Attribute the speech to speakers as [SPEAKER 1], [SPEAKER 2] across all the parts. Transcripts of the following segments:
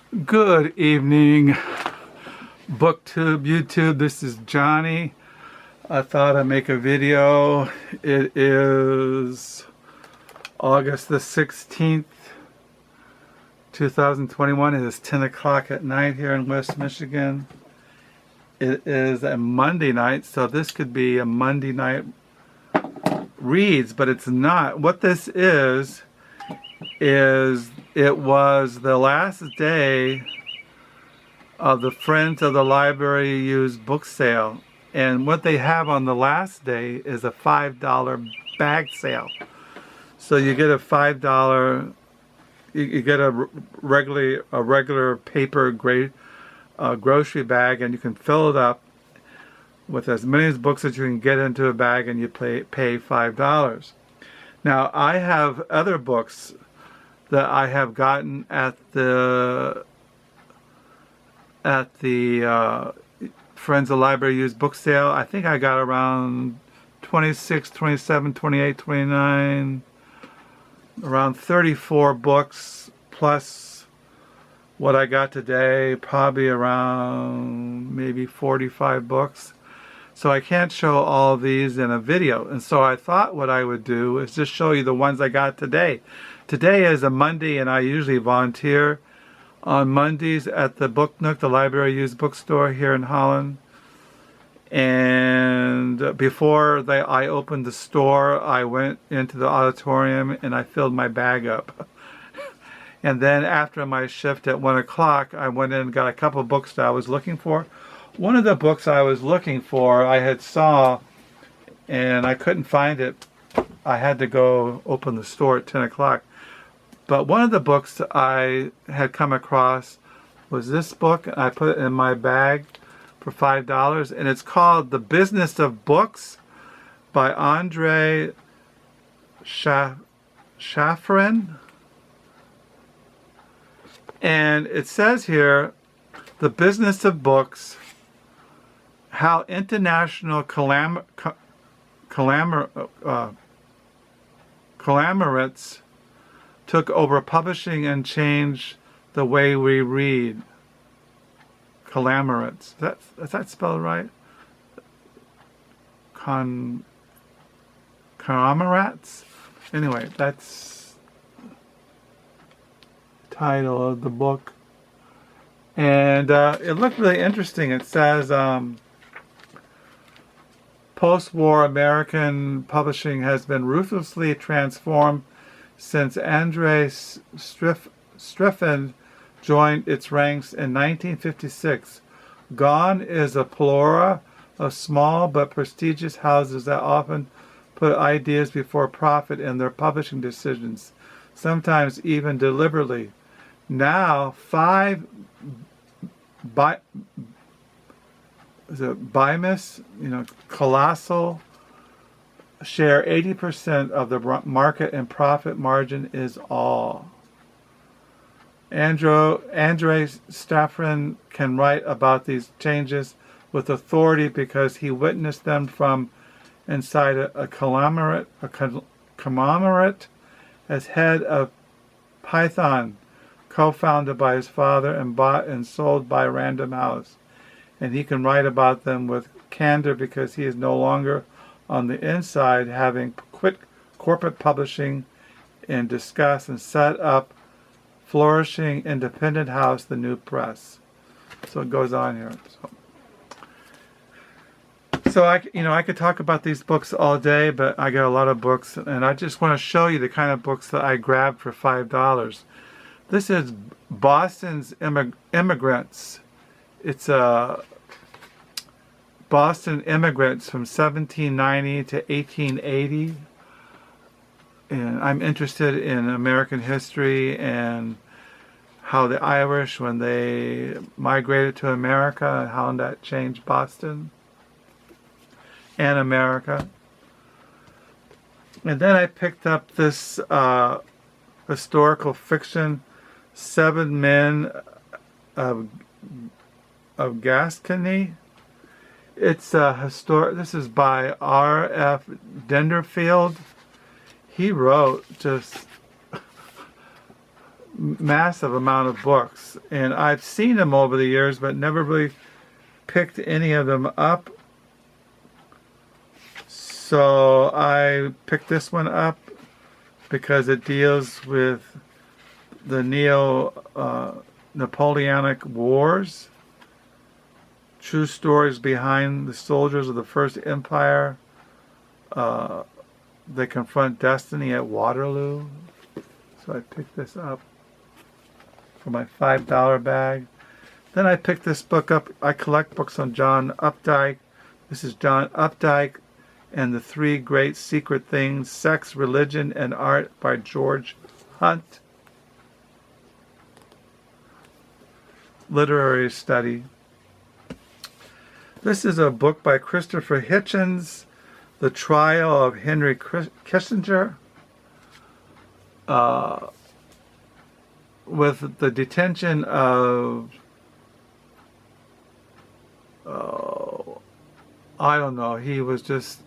[SPEAKER 1] Good evening, BookTube, YouTube. This is Johnny. I thought I'd make a video. It is August the 16th, 2021. It is 10 o'clock at night here in West Michigan. It is a Monday night, so this could be a Monday night reads, but it's not. What this is it was the last day of the Friends of the Library used book sale, and what they have on the last day is a $5 bag sale. So you get a $5, you get a regular paper grocery bag, and you can fill it up with as many books as you can get into a bag, and you pay $5. Now I have other books that I have gotten at the Friends of the Library used book sale. I think I got around 26, 27, 28, 29, around 34 books plus what I got today, probably around maybe 45 books. So I can't show all of these in a video, and so I thought what I would do is just show you the ones I got today. Today is a Monday, and I usually volunteer on Mondays at the Book Nook, the library used bookstore here in Holland. And before I opened the store, I went into the auditorium and I filled my bag up. And then after my shift at 1 o'clock, I went in and got a couple of books that I was looking for. One of the books I was looking for, I had saw, and I couldn't find it. I had to go open the store at 10 o'clock. But one of the books I had come across was this book. I put it in my bag for $5, and it's called The Business of Books by Andre Schiffrin. And it says here, The Business of Books, How International Conglomerates took over publishing and changed the way we read. Conglomerates. Is that spelled right? Conglomerates? Anyway, that's the title of the book. And it looked really interesting. It says, post-war American publishing has been ruthlessly transformed since Andre Schiffrin joined its ranks in 1956. Gone is a plethora of small but prestigious houses that often put ideas before profit in their publishing decisions, sometimes even deliberately. Now, five behemoths, colossal, share 80% of the market, and profit margin is all. Andre Schiffrin can write about these changes with authority because he witnessed them from inside a conglomerate as head of Python, co-founded by his father and bought and sold by Random House. And he can write about them with candor because he is no longer on the inside, having quit corporate publishing and discussed and set up flourishing independent house, the New Press. So it goes on here. So I could talk about these books all day, but I got a lot of books, and I just want to show you the kind of books that I grabbed for $5. This is Boston's Immigrants. It's a Boston immigrants from 1790 to 1880, and I'm interested in American history and how the Irish, when they migrated to America, how that changed Boston and America. And then I picked up this historical fiction, Seven Men of Gascony. It's this is by R.F. Delderfield. He wrote just massive amount of books, and I've seen them over the years, but never really picked any of them up. So I picked this one up because it deals with the Napoleonic Wars, true stories behind the soldiers of the First Empire. They confront destiny at Waterloo. So I picked this up for my $5 bag. Then I picked this book up. I collect books on John Updike. This is John Updike and the Three Great Secret Things, Sex, Religion, and Art by George Hunt. Literary study. This is a book by Christopher Hitchens, The Trial of Henry Kissinger. With the detention of, I don't know, he was just,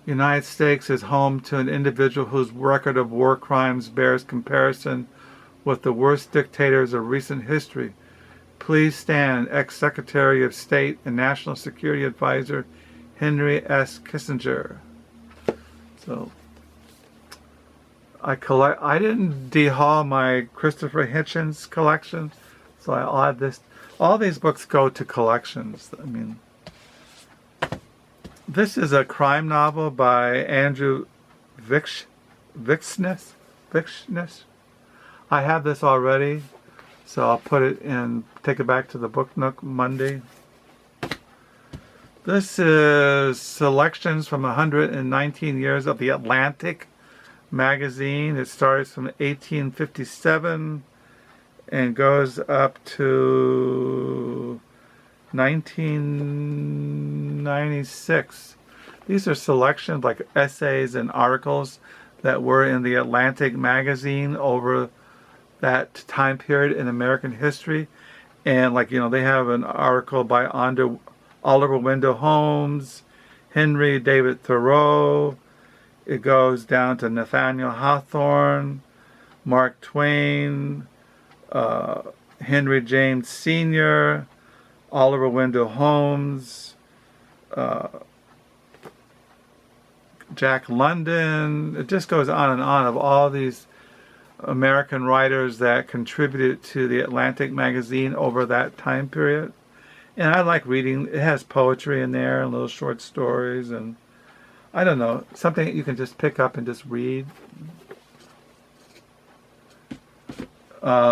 [SPEAKER 1] United States is home to an individual whose record of war crimes bears comparison with the worst dictators of recent history. Please stand, ex-Secretary of State and National Security Advisor Henry S. Kissinger. So I didn't dehaul my Christopher Hitchens collection, so I'll add this. All these books go to collections. I mean, this is a crime novel by Andrew Vachss. I have this already, so I'll put it in, take it back to the Book Nook Monday. This is selections from 119 years of the Atlantic magazine. It starts from 1857 and goes up to 1996. These are selections like essays and articles that were in the Atlantic magazine over that time period in American history. And like, you know, they have an article by Oliver Wendell Holmes, Henry David Thoreau. It goes down to Nathaniel Hawthorne, Mark Twain, Henry James Sr., Oliver Wendell Holmes, Jack London. It just goes on and on of all these American writers that contributed to the Atlantic magazine over that time period. And I like reading. It has poetry in there and little short stories, and I don't know, something that you can just pick up and just read.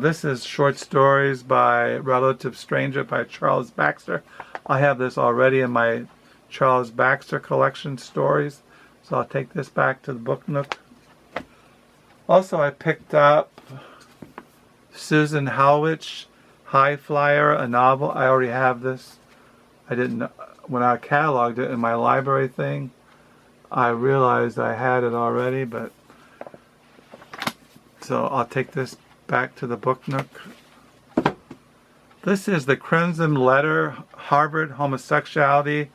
[SPEAKER 1] This is Short Stories by Relative Stranger by Charles Baxter. I have this already in my Charles Baxter collection stories, so I'll take this back to the Book Nook. Also, I picked up Susan Howatch, High Flyer, a novel. I already have this. I didn't, when I cataloged it in my library thing, I realized I had it already, but so I'll take this back to the Book Nook. This is The Crimson Letter, Harvard Homosexuality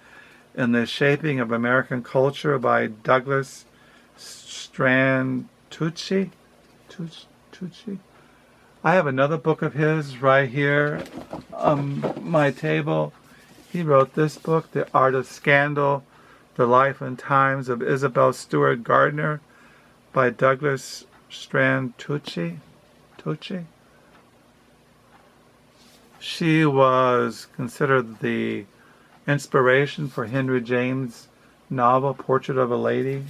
[SPEAKER 1] and the Shaping of American Culture by Douglas Shand-Tucci. I have another book of his right here on my table. He wrote this book, The Art of Scandal, The Life and Times of Isabel Stewart Gardner by Douglas Shand-Tucci. She was considered the inspiration for Henry James' novel, Portrait of a Lady.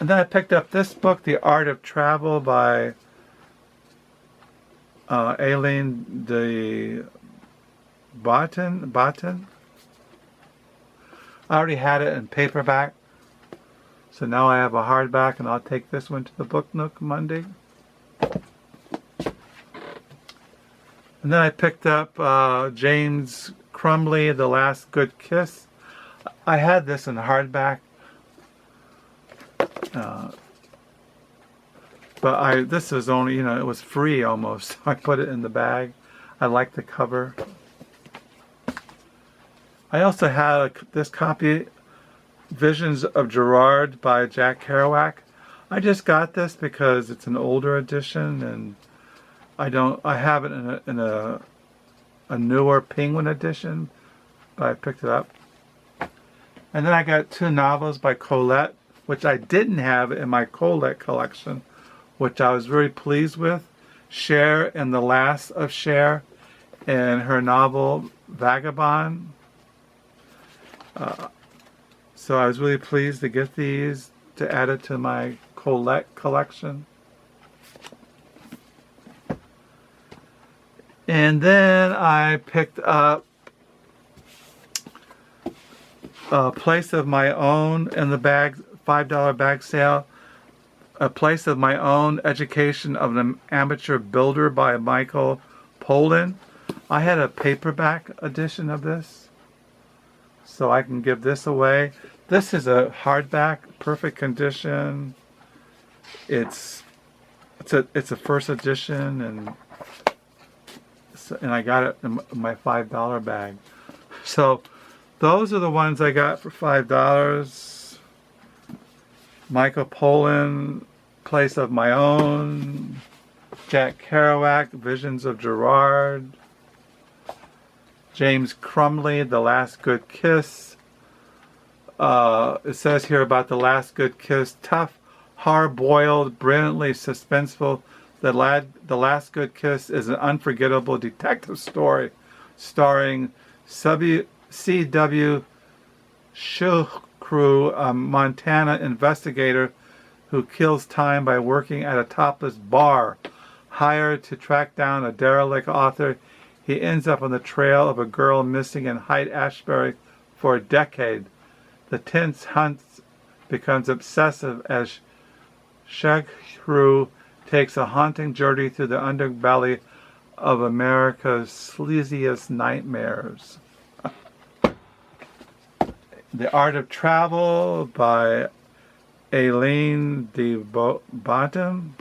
[SPEAKER 1] And then I picked up this book, The Art of Travel by Alain De Botton. I already had it in paperback, so now I have a hardback, and I'll take this one to the Book Nook Monday. And then I picked up James Crumley, The Last Good Kiss. I had this in hardback, but this was only, you know, it was free almost. I put it in the bag. I like the cover. I also had this copy Visions of Gerard by Jack Kerouac. I just got this because it's an older edition, and I have it in a newer Penguin edition, but I picked it up. And then I got 2 novels by Colette, which I didn't have in my Colette collection, which I was very pleased with. Cher and the Last of Cher, and her novel Vagabond. So I was really pleased to get these, to add it to my Colette collection. And then I picked up A Place of My Own in the bag, $5 bag sale. A Place of My Own, Education of an Amateur Builder by Michael Pollan. I had a paperback edition of this, so I can give this away. This is a hardback, perfect condition. It's a first edition, and I got it in my $5 bag. So those are the ones I got for $5. Michael Pollan, Place of My Own. Jack Kerouac, Visions of Gerard. James Crumley, The Last Good Kiss. It says here about The Last Good Kiss: tough, hard-boiled, brilliantly suspenseful. The Last Good Kiss is an unforgettable detective story starring C.W. Shulcrew, a Montana investigator who kills time by working at a topless bar. Hired to track down a derelict author, he ends up on the trail of a girl missing in Haight-Ashbury for a decade. The tense hunt becomes obsessive as Shulcrew takes a haunting journey through the underbelly of America's sleaziest nightmares. The Art of Travel by Alain De Botton.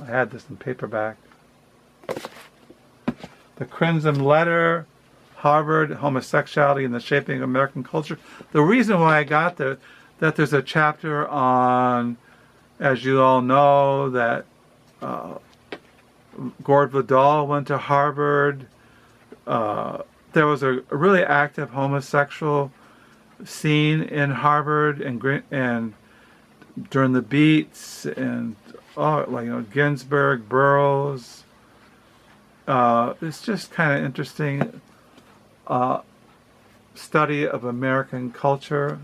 [SPEAKER 1] I had this in paperback. The Crimson Letter, Harvard, Homosexuality and the Shaping of American Culture. The reason why I got that there's a chapter on, as you all know, that Gord Vidal went to Harvard. There was a really active homosexual scene in Harvard and during the Beats and Ginsberg, Burroughs. It's just kind of interesting study of American culture.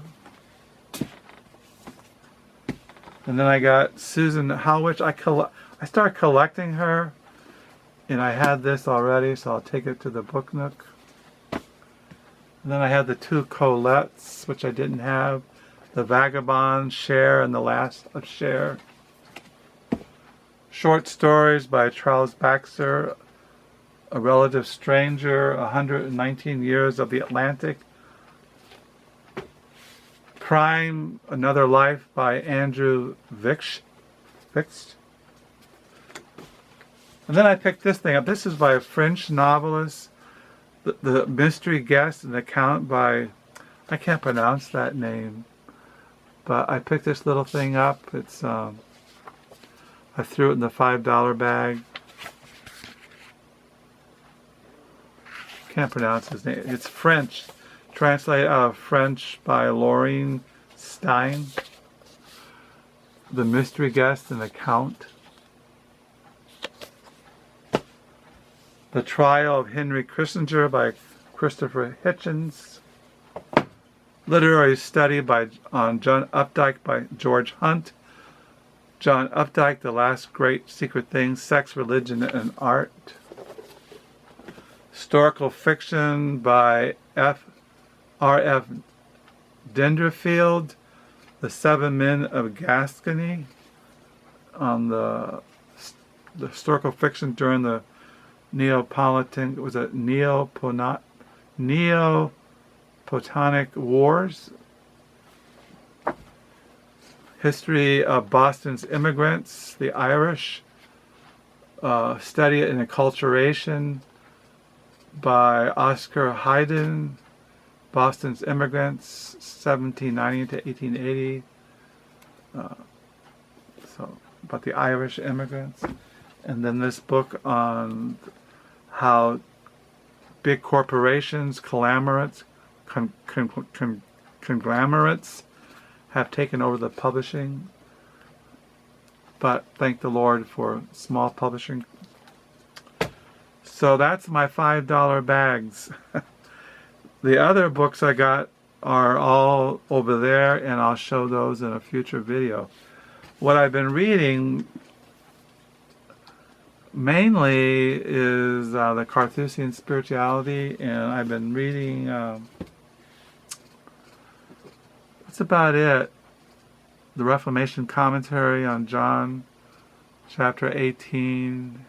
[SPEAKER 1] And then I got Susan Howatch. I started collecting her, and I had this already, so I'll take it to the Book Nook. And then I had the 2 Colettes, which I didn't have. The Vagabond, Cher, and The Last of Cher. Short stories by Charles Baxter. A Relative Stranger, 119 Years of the Atlantic. Crime, Another Life by Andrew Vachss. And then I picked this thing up. This is by a French novelist. The Mystery Guest, an account by, I can't pronounce that name, but I picked this little thing up. It's I threw it in the $5 bag. Can't pronounce his name. It's French, translated out of French by Lorin, Stein. The Mystery Guest, an account. The Trial of Henry Kissinger by Christopher Hitchens. Literary Study on John Updike by George Hunt. John Updike, The Last Great Secret Things, Sex, Religion, and Art. Historical Fiction by R.F. Delderfield, The Seven Men of Gascony, on the historical fiction during the Neapolitan Wars. History of Boston's Immigrants, the Irish. Study and Acculturation by Oscar Hayden, Boston's Immigrants, 1790 to 1880. So about the Irish immigrants. And then this book on how big corporations, conglomerates, have taken over the publishing. But thank the Lord for small publishing. So that's my $5 bags. The other books I got are all over there, and I'll show those in a future video. What I've been reading mainly is the Carthusian Spirituality, and I've been reading, that's about it. The Reformation Commentary on John, chapter 18.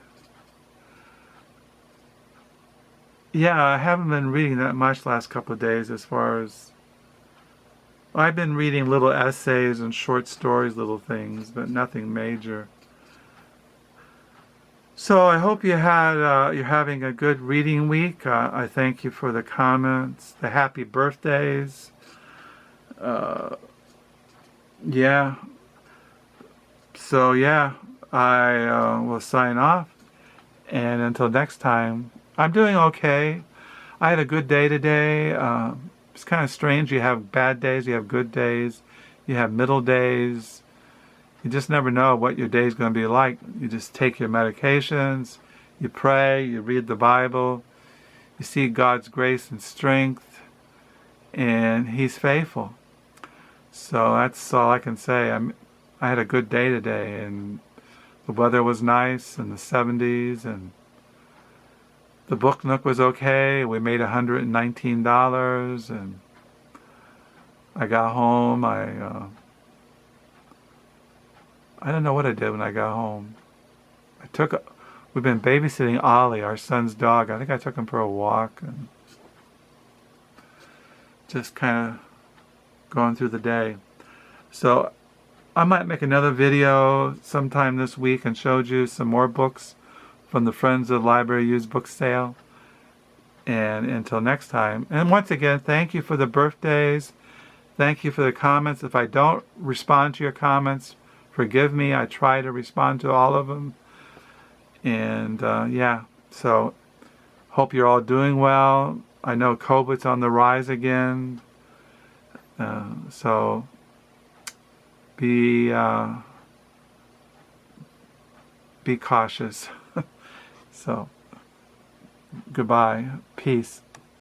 [SPEAKER 1] Yeah, I haven't been reading that much last couple of days as far as... I've been reading little essays and short stories, little things, but nothing major. So I hope you're having a good reading week. I thank you for the comments, the happy birthdays. Yeah. So yeah, I will sign off. And until next time, I'm doing okay. I had a good day today. It's kind of strange. You have bad days, you have good days, you have middle days. You just never know what your day is going to be like. You just take your medications, you pray, you read the Bible, you see God's grace and strength, and He's faithful. So that's all I can say. I had a good day today, and the weather was nice in the 70s, and the book nook was okay. We made $119, and I got home. I don't know what I did when I got home. We've been babysitting Ollie, our son's dog. I think I took him for a walk and just kind of going through the day. So I might make another video sometime this week and show you some more books from the Friends of the Library Used Book Sale. And until next time. And once again, thank you for the birthdays. Thank you for the comments. If I don't respond to your comments, forgive me. I try to respond to all of them. And yeah, so hope you're all doing well. I know COVID's on the rise again. So be cautious. So goodbye. Peace.